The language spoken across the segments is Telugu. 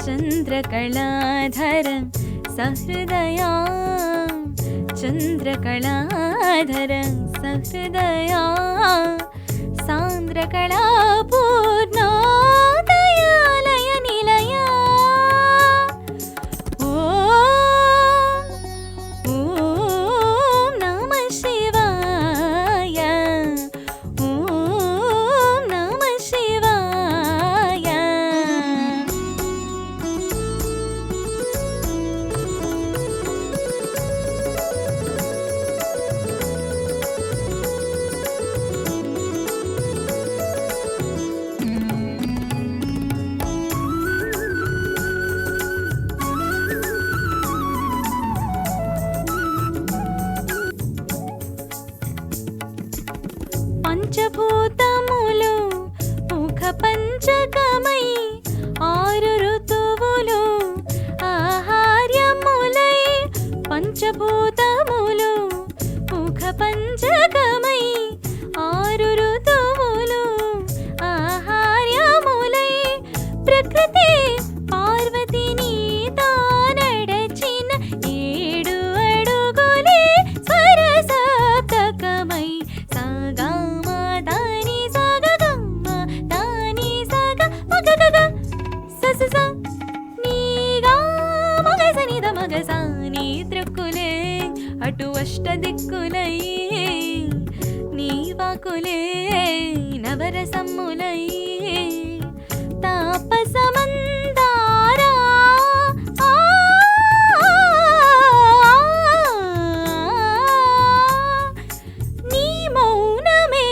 चन्द्रकलाधर सहृदया चन्द्रकलाधर सहृदया सान्द्रकला पूर्णोदयालय निलया ॐ नमः शिवाय ॐ नमः शिवाय పంచభూతములు ముఖ పంచకమై ఆరు ఋతువులు ఆహార్యములై పంచభూతములు ముఖ పంచకమై ఆరు ఋతువులు ఆహార్యములై ప్రకృతి పార్వతిని తానడచిన ఏడు అడుగులే స్వరసప్తకమై త్రిక్కులే అటు అష్టదిక్కులై నీవాకులే నవరసమ్ములై తాపసమందారా నీ మౌనమే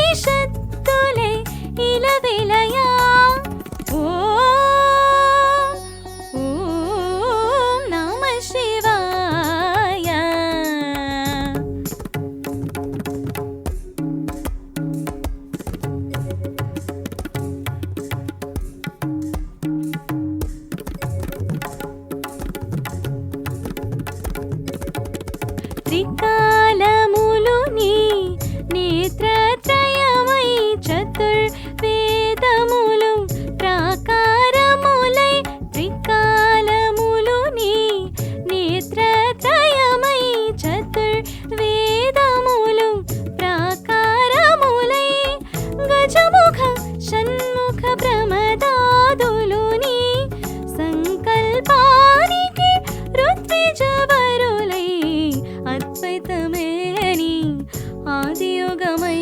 దశోపనిషత్తులే ఇలవిలయా త్రికాలములు నీ నేత్రత్రయమై చతుర్వేదములు ప్రాకారములై త్రికాలములు నీ నేత్రత్రయమై చతుర్వేదములు ప్రాకారములై గజముఖ షణ్ముఖ ప్రమదాదులు నీ సంకల్పానికి ఋత్విజవరులై అద్వైతమేని ఆదియోగమై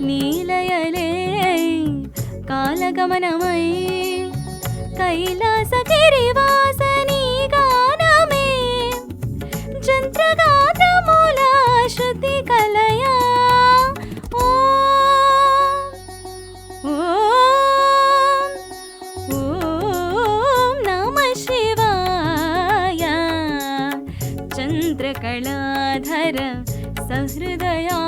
నీలయలే కాలగమనమై కైలాసగిరివాసనీ గానమే జంత్రగాత్రమూల శృతి కలయా ఓం నమః శివాయ చంద్రకళాధర सहृदया